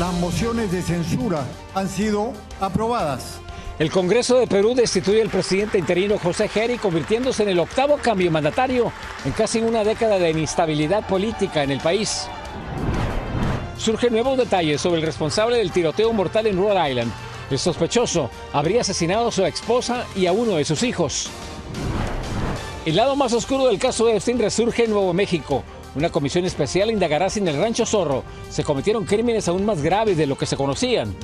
Las mociones de censura han sido aprobadas. El Congreso de Perú destituye al presidente interino José Geri, convirtiéndose en el octavo cambio mandatario en casi una década de inestabilidad política en el país. Surgen nuevos detalles sobre el responsable del tiroteo mortal en Rhode Island. El sospechoso habría asesinado a su esposa y a uno de sus hijos. El lado más oscuro del caso de Epstein resurge en Nuevo México. Una comisión especial indagará si en el Rancho Zorro se cometieron crímenes aún más graves de lo que se conocían.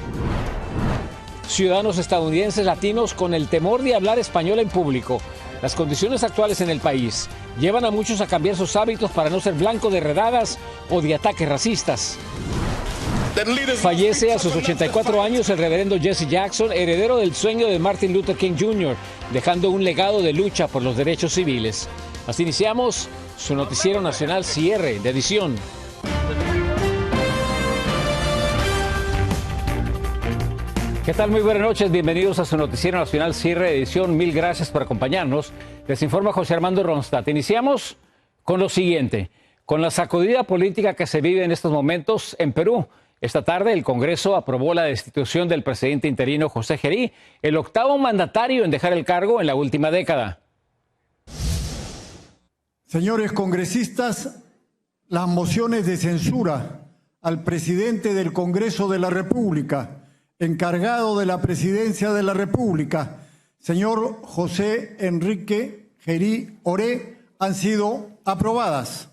Ciudadanos estadounidenses latinos con el temor de hablar español en público. Las condiciones actuales en el país llevan a muchos a cambiar sus hábitos para no ser blanco de redadas o de ataques racistas. Fallece a sus 84 años el reverendo Jesse Jackson, heredero del sueño de Martin Luther King Jr., dejando un legado de lucha por los derechos civiles. Así iniciamos su noticiero nacional cierre de edición. ¿Qué tal? Muy buenas noches, bienvenidos a su noticiero nacional cierre de edición. Mil gracias por acompañarnos. Les informa José Armando Ronstadt. Iniciamos con lo siguiente, con la sacudida política que se vive en estos momentos en Perú. Esta tarde el Congreso aprobó la destitución del presidente interino José Geri, el octavo mandatario en dejar el cargo en la última década. Señores congresistas, las mociones de censura al presidente del Congreso de la República, encargado de la presidencia de la República, señor José Enrique Geri Oré, han sido aprobadas.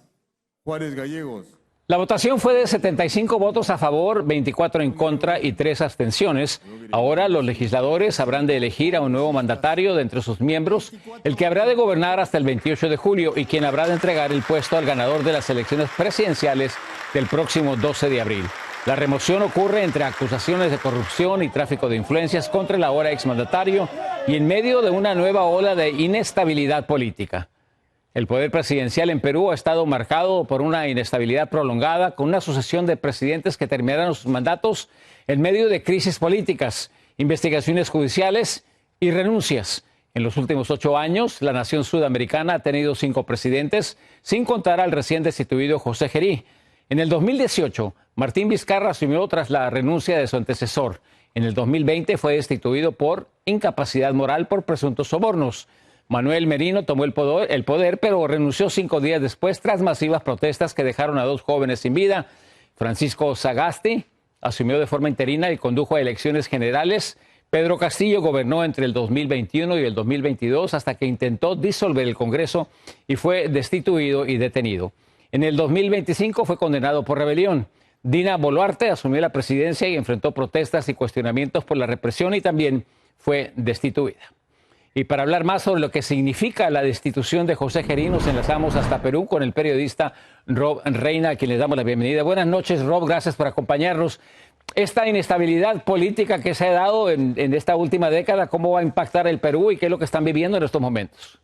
Juárez Gallegos. La votación fue de 75 votos a favor, 24 en contra y 3 abstenciones. Ahora los legisladores habrán de elegir a un nuevo mandatario de entre sus miembros, el que habrá de gobernar hasta el 28 de julio y quien habrá de entregar el puesto al ganador de las elecciones presidenciales del próximo 12 de abril. La remoción ocurre entre acusaciones de corrupción y tráfico de influencias contra el ahora exmandatario y en medio de una nueva ola de inestabilidad política. El poder presidencial en Perú ha estado marcado por una inestabilidad prolongada, con una sucesión de presidentes que terminaron sus mandatos en medio de crisis políticas, investigaciones judiciales y renuncias. En los últimos 8 años, la nación sudamericana ha tenido 5 presidentes, sin contar al recién destituido José Geri. En el 2018, Martín Vizcarra asumió tras la renuncia de su antecesor. En el 2020 fue destituido por incapacidad moral por presuntos sobornos. Manuel Merino tomó el poder, pero renunció 5 días después tras masivas protestas que dejaron a 2 jóvenes sin vida. Francisco Sagasti asumió de forma interina y condujo a elecciones generales. Pedro Castillo gobernó entre el 2021 y el 2022 hasta que intentó disolver el Congreso y fue destituido y detenido. En el 2025 fue condenado por rebelión. Dina Boluarte asumió la presidencia y enfrentó protestas y cuestionamientos por la represión y también fue destituida. Y para hablar más sobre lo que significa la destitución de José Geri, nos enlazamos hasta Perú con el periodista Rob Reina, a quien le damos la bienvenida. Buenas noches, Rob, gracias por acompañarnos. Esta inestabilidad política que se ha dado en esta última década, ¿cómo va a impactar el Perú y qué es lo que están viviendo en estos momentos?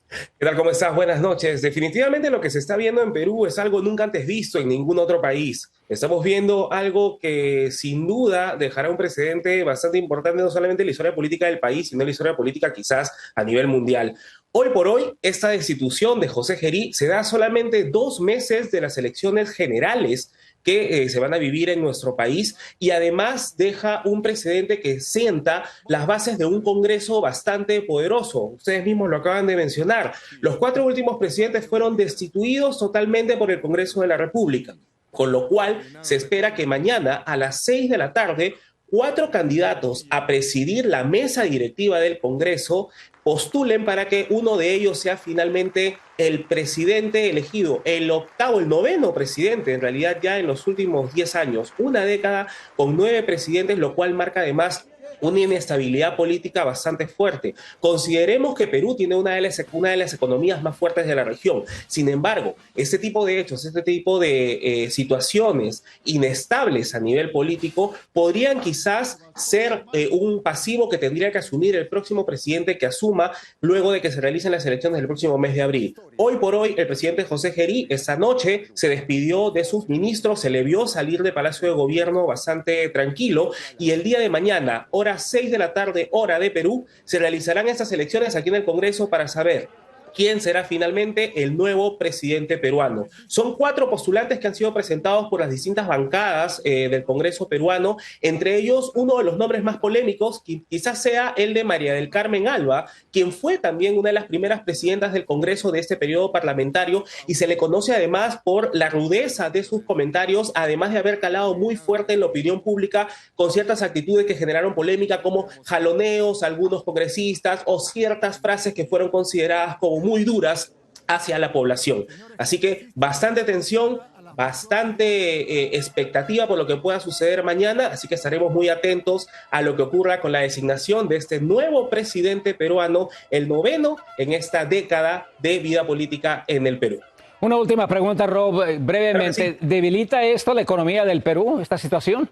¿Qué tal? ¿Cómo estás? Buenas noches. Definitivamente lo que se está viendo en Perú es algo nunca antes visto en ningún otro país. Estamos viendo algo que sin duda dejará un precedente bastante importante, no solamente en la historia política del país, sino en la historia política quizás a nivel mundial. Hoy por hoy, esta destitución de José Geri se da solamente 2 meses de las elecciones generales que se van a vivir en nuestro país y además deja un precedente que sienta las bases de un Congreso bastante poderoso. Ustedes mismos lo acaban de mencionar. Los 4 últimos presidentes fueron destituidos totalmente por el Congreso de la República, con lo cual se espera que mañana a las 6 de la tarde 4 candidatos a presidir la mesa directiva del Congreso postulen para que uno de ellos sea finalmente el presidente elegido, el 9º presidente, en realidad ya en los últimos 10 años, una década con 9 presidentes, lo cual marca además una inestabilidad política bastante fuerte. Consideremos que Perú tiene una de las economías más fuertes de la región. Sin embargo, este tipo de hechos, este tipo de situaciones inestables a nivel político podrían quizás ser un pasivo que tendría que asumir el próximo presidente que asuma luego de que se realicen las elecciones del próximo mes de abril. Hoy por hoy, el presidente José Geri esta noche se despidió de sus ministros, se le vio salir de Palacio de Gobierno bastante tranquilo y el día de mañana, hora 6 de la tarde, hora de Perú, se realizarán estas elecciones aquí en el Congreso para saber quién será finalmente el nuevo presidente peruano. Son 4 postulantes que han sido presentados por las distintas bancadas del Congreso peruano, entre ellos uno de los nombres más polémicos, quizás sea el de María del Carmen Alba, quien fue también una de las primeras presidentas del Congreso de este periodo parlamentario y se le conoce además por la rudeza de sus comentarios, además de haber calado muy fuerte en la opinión pública con ciertas actitudes que generaron polémica como jaloneos a algunos congresistas o ciertas frases que fueron consideradas como muy duras hacia la población. Así que bastante tensión, bastante expectativa por lo que pueda suceder mañana, así que estaremos muy atentos a lo que ocurra con la designación de este nuevo presidente peruano, el 9º en esta década de vida política en el Perú. Una última pregunta, Rob, brevemente. Sí. ¿Debilita esto la economía del Perú, esta situación?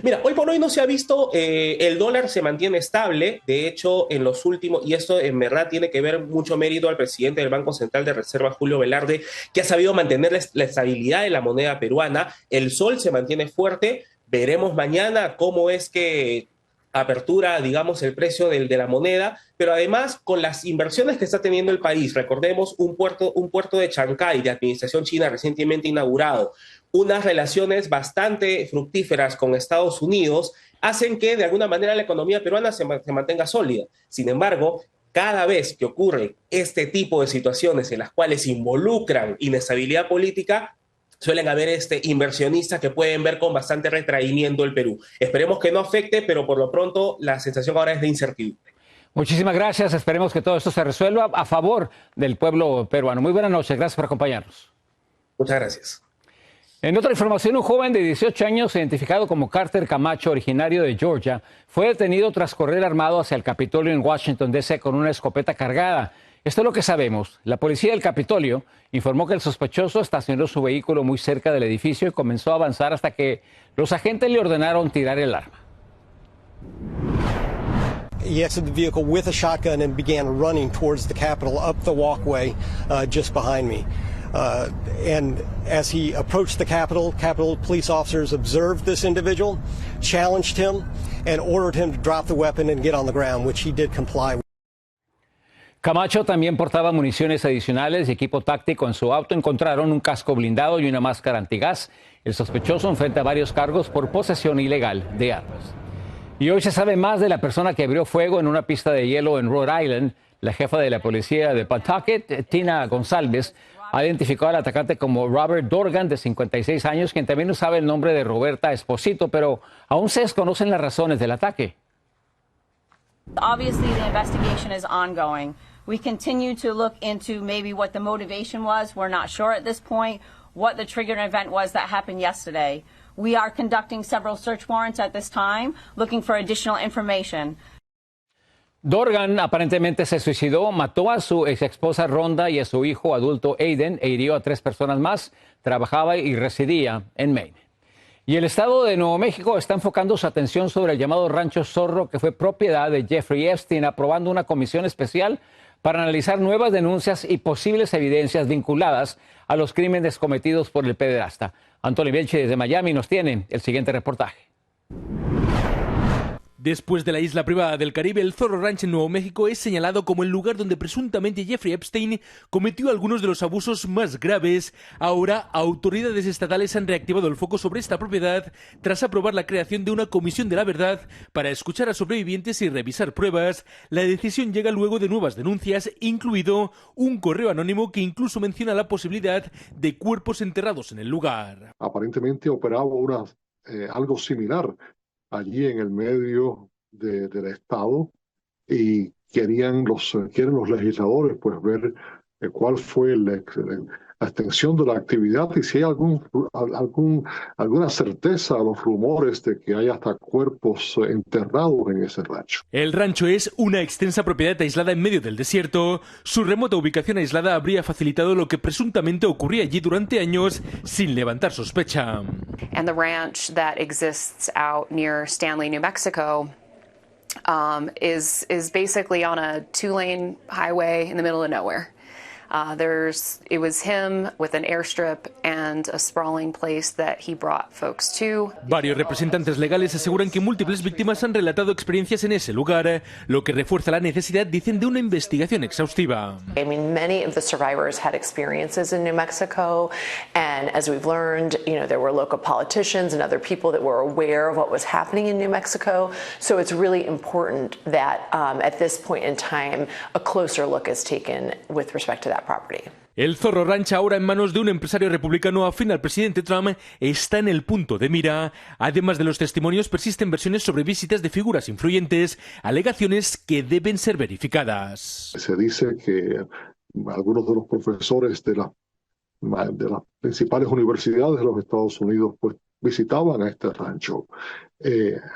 Mira, hoy por hoy no se ha visto, el dólar se mantiene estable, de hecho en los últimos, y esto en verdad tiene que ver mucho mérito al presidente del Banco Central de Reserva, Julio Velarde, que ha sabido mantener la estabilidad de la moneda peruana. El sol se mantiene fuerte, veremos mañana cómo es que apertura, digamos, el precio de la moneda, pero además con las inversiones que está teniendo el país, recordemos un puerto de Chancay de administración china recientemente inaugurado, unas relaciones bastante fructíferas con Estados Unidos, hacen que de alguna manera la economía peruana se mantenga sólida. Sin embargo, cada vez que ocurre este tipo de situaciones en las cuales involucran inestabilidad política, suelen haber inversionistas que pueden ver con bastante retraimiento el Perú. Esperemos que no afecte, pero por lo pronto la sensación ahora es de incertidumbre. Muchísimas gracias. Esperemos que todo esto se resuelva a favor del pueblo peruano. Muy buenas noches. Gracias por acompañarnos. Muchas gracias. En otra información, un joven de 18 años, identificado como Carter Camacho, originario de Georgia, fue detenido tras correr armado hacia el Capitolio en Washington, D.C. con una escopeta cargada. Esto es lo que sabemos. La policía del Capitolio informó que el sospechoso estacionó su vehículo muy cerca del edificio y comenzó a avanzar hasta que los agentes le ordenaron tirar el arma. He exited the vehicle with a shotgun and began running towards the Capitol up the walkway just behind me. And as he approached the Capitol police officers observed this individual, challenged him, and ordered him to drop the weapon and get on the ground, which he did comply with. Camacho también portaba municiones adicionales y equipo táctico en su auto. Encontraron un casco blindado y una máscara antigás. El sospechoso enfrenta varios cargos por posesión ilegal de armas. Y hoy se sabe más de la persona que abrió fuego en una pista de hielo en Rhode Island. La jefa de la policía de Pawtucket, Tina González, ha identificado al atacante como Robert Dorgan, de 56 años, quien también usaba el nombre de Roberta Esposito, pero aún se desconocen las razones del ataque. Obviously, the investigation is ongoing. We continue to look into maybe what the motivation was. We're not sure at this point what the triggering event was that happened yesterday. We are conducting several search warrants at this time, looking for additional information. Dorgan aparentemente se suicidó, mató a su ex esposa Rhonda y a su hijo adulto Aiden e hirió a 3 personas más. Trabajaba y residía en Maine. Y el estado de Nuevo México está enfocando su atención sobre el llamado Rancho Zorro, que fue propiedad de Jeffrey Epstein, aprobando una comisión especial para analizar nuevas denuncias y posibles evidencias vinculadas a los crímenes cometidos por el pederasta. Antonio Belche desde Miami nos tiene el siguiente reportaje. Después de la isla privada del Caribe, el Zorro Ranch en Nuevo México es señalado como el lugar donde presuntamente Jeffrey Epstein cometió algunos de los abusos más graves. Ahora, autoridades estatales han reactivado el foco sobre esta propiedad tras aprobar la creación de una comisión de la verdad para escuchar a sobrevivientes y revisar pruebas. La decisión llega luego de nuevas denuncias, incluido un correo anónimo que incluso menciona la posibilidad de cuerpos enterrados en el lugar. Aparentemente operaba algo similar allí en el medio del estado y quieren los legisladores pues ver cuál fue la extensión de la actividad y si hay alguna certeza a los rumores de que hay hasta cuerpos enterrados en ese rancho. El rancho es una extensa propiedad aislada en medio del desierto. Su remota ubicación aislada habría facilitado lo que presuntamente ocurría allí durante años sin levantar sospecha. And the ranch that exists out near Stanley, New Mexico, is basically on a 2-lane highway in the middle of nowhere. It was him with an airstrip and a sprawling place that he brought folks to. Varios representantes legales aseguran que múltiples víctimas han relatado experiencias en ese lugar, lo que refuerza la necesidad, dicen, de una investigación exhaustiva. I mean, many of the survivors had experiences in New Mexico, and as we've learned, there were local politicians and other people that were aware of what was happening in New Mexico. So it's really important that at this point in time, a closer look is taken with respect to that property. El Zorro Ranch, ahora en manos de un empresario republicano afín al presidente Trump, está en el punto de mira. Además de los testimonios, persisten versiones sobre visitas de figuras influyentes, alegaciones que deben ser verificadas. Se dice que algunos de los profesores de las principales universidades de los Estados Unidos pues visitaban a este rancho.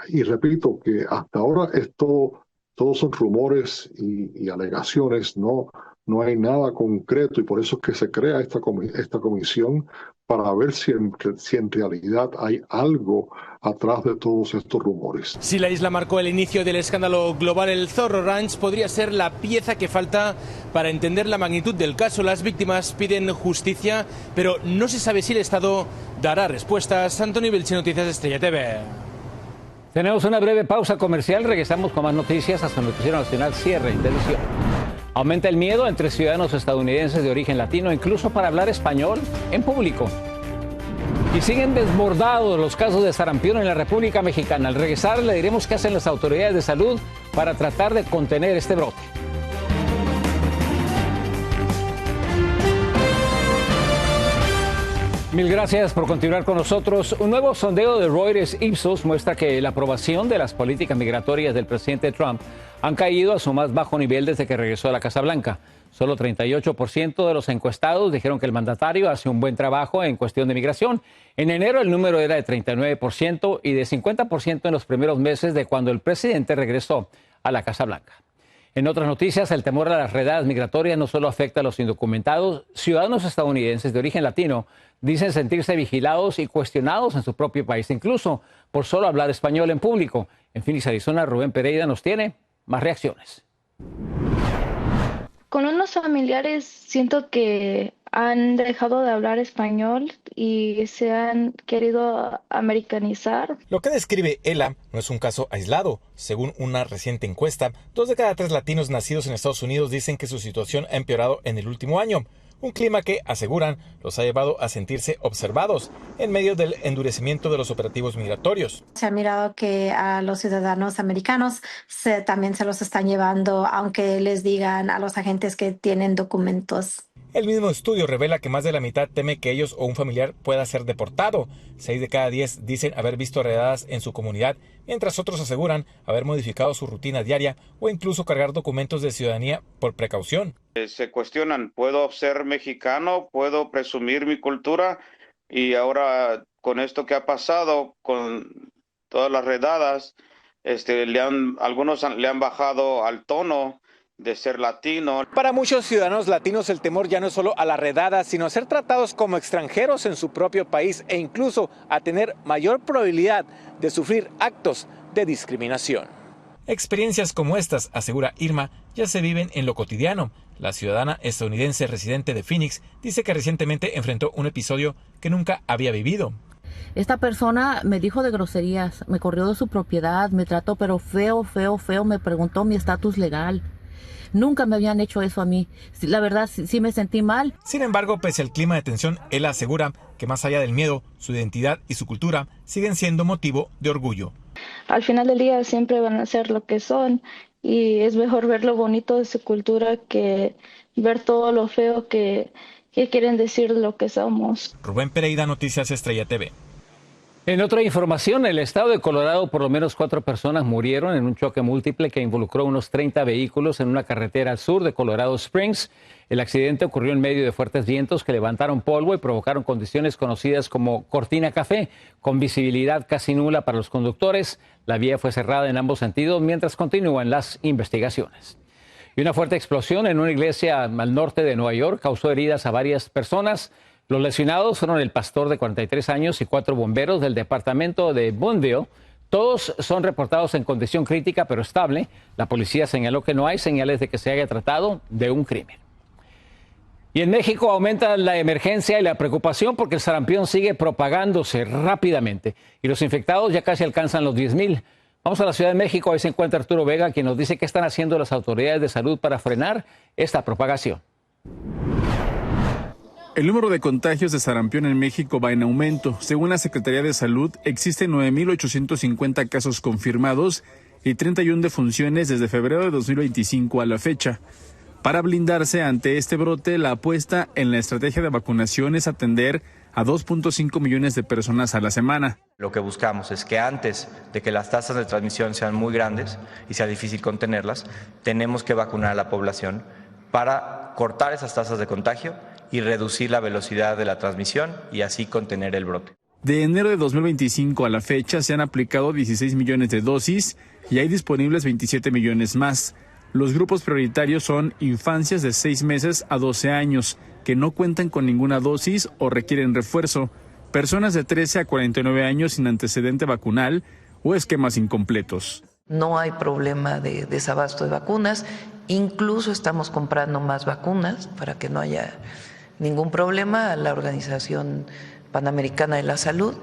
Y repito que hasta ahora todos son rumores y alegaciones, no hay nada concreto, y por eso es que se crea esta comisión para ver si en realidad hay algo atrás de todos estos rumores. Si la isla marcó el inicio del escándalo global, el Zorro Ranch podría ser la pieza que falta para entender la magnitud del caso. Las víctimas piden justicia, pero no se sabe si el Estado dará respuestas. Antonio Vilche, Noticias Estrella TV. Tenemos una breve pausa comercial, regresamos con más noticias hasta el Noticiero Nacional Cierre de edición. Aumenta el miedo entre ciudadanos estadounidenses de origen latino, incluso para hablar español en público. Y siguen desbordados los casos de sarampión en la República Mexicana. Al regresar le diremos qué hacen las autoridades de salud para tratar de contener este brote. Mil gracias por continuar con nosotros. Un nuevo sondeo de Reuters Ipsos muestra que la aprobación de las políticas migratorias del presidente Trump han caído a su más bajo nivel desde que regresó a la Casa Blanca. Solo 38% de los encuestados dijeron que el mandatario hace un buen trabajo en cuestión de migración. En enero el número era de 39% y de 50% en los primeros meses de cuando el presidente regresó a la Casa Blanca. En otras noticias, el temor a las redadas migratorias no solo afecta a los indocumentados. Ciudadanos estadounidenses de origen latino dicen sentirse vigilados y cuestionados en su propio país, incluso por solo hablar español en público. En Phoenix, Arizona, Rubén Pereira nos tiene más reacciones. Con unos familiares siento que han dejado de hablar español y se han querido americanizar. Lo que describe Ela no es un caso aislado. Según una reciente encuesta, 2 de cada 3 latinos nacidos en Estados Unidos dicen que su situación ha empeorado en el último año. Un clima que, aseguran, los ha llevado a sentirse observados en medio del endurecimiento de los operativos migratorios. Se ha mirado que a los ciudadanos americanos también se los están llevando, aunque les digan a los agentes que tienen documentos. El mismo estudio revela que más de la mitad teme que ellos o un familiar pueda ser deportado. 6 de cada 10 dicen haber visto redadas en su comunidad, mientras otros aseguran haber modificado su rutina diaria o incluso cargar documentos de ciudadanía por precaución. Se cuestionan, ¿puedo ser mexicano? ¿Puedo presumir mi cultura? Y ahora con esto que ha pasado, con todas las redadas, algunos le han bajado al tono de ser latino. Para muchos ciudadanos latinos el temor ya no es solo a la redada, sino a ser tratados como extranjeros en su propio país e incluso a tener mayor probabilidad de sufrir actos de discriminación. Experiencias como estas, asegura Irma, ya se viven en lo cotidiano. La ciudadana estadounidense residente de Phoenix dice que recientemente enfrentó un episodio que nunca había vivido. Esta persona me dijo de groserías, me corrió de su propiedad, me trató pero feo, me preguntó mi estatus legal. Nunca me habían hecho eso a mí. La verdad, sí me sentí mal. Sin embargo, pese al clima de tensión, él asegura que más allá del miedo, su identidad y su cultura siguen siendo motivo de orgullo. Al final del día siempre van a ser lo que son y es mejor ver lo bonito de su cultura que ver todo lo feo que quieren decir lo que somos. Rubén Pereira, Noticias Estrella TV. En otra información, en el estado de Colorado, por lo menos 4 personas murieron en un choque múltiple que involucró unos 30 vehículos en una carretera al sur de Colorado Springs. El accidente ocurrió en medio de fuertes vientos que levantaron polvo y provocaron condiciones conocidas como cortina café, con visibilidad casi nula para los conductores. La vía fue cerrada en ambos sentidos mientras continúan las investigaciones. Y una fuerte explosión en una iglesia al norte de Nueva York causó heridas a varias personas. Los lesionados fueron el pastor de 43 años y 4 bomberos del departamento de Boonville. Todos son reportados en condición crítica pero estable. La policía señaló que no hay señales de que se haya tratado de un crimen. Y en México aumenta la emergencia y la preocupación porque el sarampión sigue propagándose rápidamente y los infectados ya casi alcanzan los 10,000. Vamos a la Ciudad de México, ahí se encuentra Arturo Vega, quien nos dice qué están haciendo las autoridades de salud para frenar esta propagación. El número de contagios de sarampión en México va en aumento. Según la Secretaría de Salud, existen 9,850 casos confirmados y 31 defunciones desde febrero de 2025 a la fecha. Para blindarse ante este brote, la apuesta en la estrategia de vacunación es atender a 2.5 millones de personas a la semana. Lo que buscamos es que antes de que las tasas de transmisión sean muy grandes y sea difícil contenerlas, tenemos que vacunar a la población para cortar esas tasas de contagio y reducir la velocidad de la transmisión y así contener el brote. De enero de 2025 a la fecha se han aplicado 16 millones de dosis y hay disponibles 27 millones más. Los grupos prioritarios son infancias de 6 meses a 12 años que no cuentan con ninguna dosis o requieren refuerzo, personas de 13 a 49 años sin antecedente vacunal o esquemas incompletos. No hay problema de desabasto de vacunas, incluso estamos comprando más vacunas para que no haya ningún problema. La Organización Panamericana de la Salud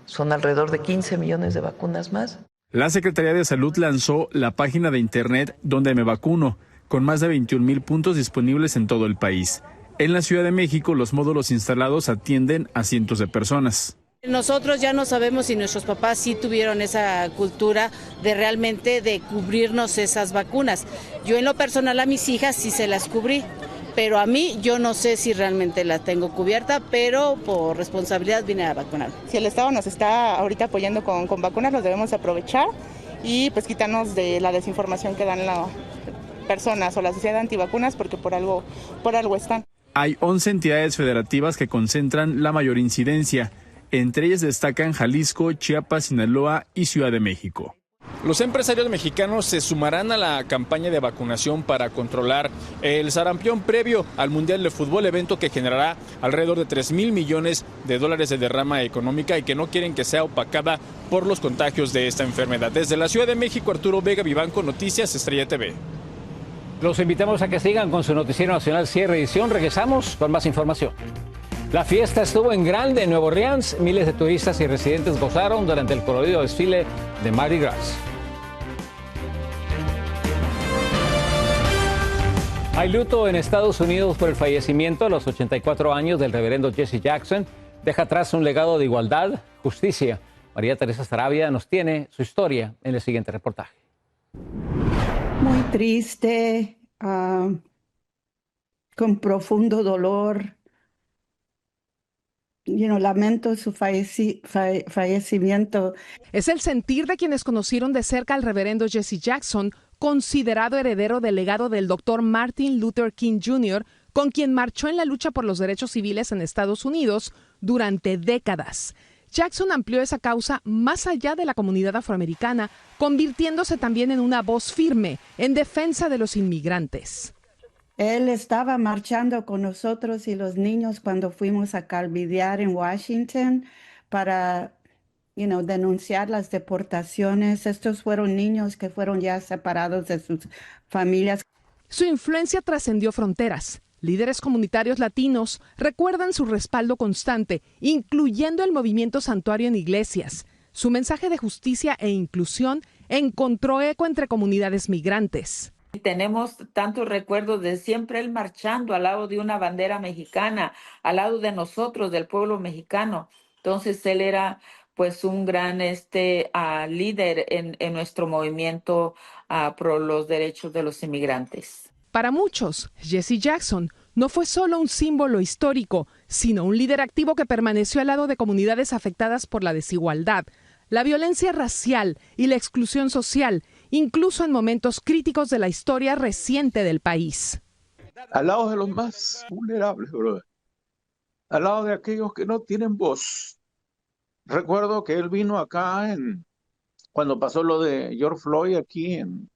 son alrededor de 15 millones de vacunas más. La Secretaría de Salud lanzó la página de internet Donde Me Vacuno, con más de 21,000 puntos disponibles en todo el país. En la Ciudad de México, los módulos instalados atienden a cientos de personas. Nosotros ya no sabemos si nuestros papás sí tuvieron esa cultura de realmente de cubrirnos esas vacunas. Yo en lo personal a mis hijas sí se las cubrí, pero a mí yo no sé si realmente la tengo cubierta, pero por responsabilidad vine a vacunar. Si el Estado nos está ahorita apoyando con vacunas, los debemos aprovechar y pues quitarnos de la desinformación que dan las personas o la sociedad antivacunas, porque por algo están. Hay 11 entidades federativas que concentran la mayor incidencia. Entre ellas destacan Jalisco, Chiapas, Sinaloa y Ciudad de México. Los empresarios mexicanos se sumarán a la campaña de vacunación para controlar el sarampión previo al Mundial de Fútbol, evento que generará alrededor de 3,000 millones de dólares de derrama económica y que no quieren que sea opacada por los contagios de esta enfermedad. Desde la Ciudad de México, Arturo Vega, Vivanco, Noticias, Estrella TV. Los invitamos a que sigan con su noticiero nacional Cierre Edición. Regresamos con más información. La fiesta estuvo en grande en Nueva Orleans. Miles de turistas y residentes gozaron durante el colorido desfile de Mardi Gras. Hay luto en Estados Unidos por el fallecimiento a los 84 años del reverendo Jesse Jackson. Deja atrás un legado de igualdad, justicia. María Teresa Sarabia nos tiene su historia en el siguiente reportaje. Muy triste, con profundo dolor. Lamento su fallecimiento. Es el sentir de quienes conocieron de cerca al reverendo Jesse Jackson, considerado heredero del legado del doctor Martin Luther King Jr., con quien marchó en la lucha por los derechos civiles en Estados Unidos durante décadas. Jackson amplió esa causa más allá de la comunidad afroamericana, convirtiéndose también en una voz firme en defensa de los inmigrantes. Él estaba marchando con nosotros y los niños cuando fuimos a Calvidiar en Washington para denunciar las deportaciones. Estos fueron niños que fueron ya separados de sus familias. Su influencia trascendió fronteras. Líderes comunitarios latinos recuerdan su respaldo constante, incluyendo el movimiento Santuario en iglesias. Su mensaje de justicia e inclusión encontró eco entre comunidades migrantes. Tenemos tantos recuerdos de siempre él marchando al lado de una bandera mexicana, al lado de nosotros, del pueblo mexicano. Entonces él era pues un gran líder en nuestro movimiento por los derechos de los inmigrantes. Para muchos, Jesse Jackson no fue solo un símbolo histórico, sino un líder activo que permaneció al lado de comunidades afectadas por la desigualdad, la violencia racial y la exclusión social, incluso en momentos críticos de la historia reciente del país. Al lado de los más vulnerables, brother. Al lado de aquellos que no tienen voz. Recuerdo que él vino acá cuando pasó lo de George Floyd aquí en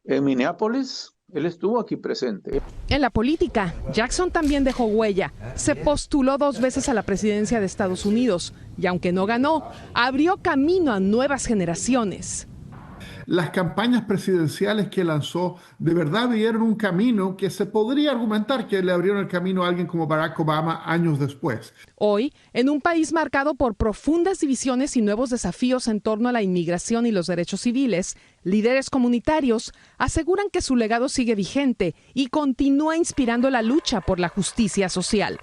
Minneapolis. Él estuvo aquí presente. En la política, Jackson también dejó huella. Se postuló 2 veces a la presidencia de Estados Unidos y aunque no ganó, abrió camino a nuevas generaciones. las campañas presidenciales que lanzó de verdad dieron un camino que se podría argumentar que le abrieron el camino a alguien como Barack Obama años después. Hoy, en un país marcado por profundas divisiones y nuevos desafíos en torno a la inmigración y los derechos civiles, líderes comunitarios aseguran que su legado sigue vigente y continúa inspirando la lucha por la justicia social.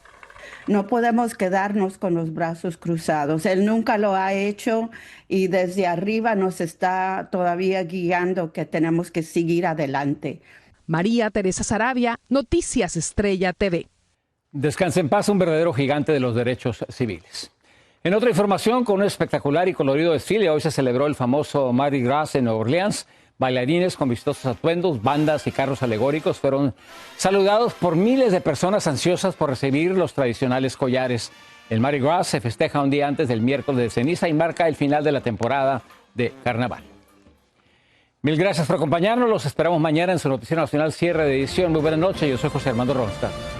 No podemos quedarnos con los brazos cruzados. Él nunca lo ha hecho y desde arriba nos está todavía guiando que tenemos que seguir adelante. María Teresa Saravia, Noticias Estrella TV. Descanse en paz, un verdadero gigante de los derechos civiles. En otra información, con un espectacular y colorido desfile, hoy se celebró el famoso Mardi Gras en Nueva Orleans. Bailarines con vistosos atuendos, bandas y carros alegóricos fueron saludados por miles de personas ansiosas por recibir los tradicionales collares. El Mardi Gras se festeja un día antes del miércoles de ceniza y marca el final de la temporada de carnaval. Mil gracias por acompañarnos. Los esperamos mañana en su Noticiero Nacional, cierre de edición. Muy buenas noches. Yo soy José Armando Ronstadt.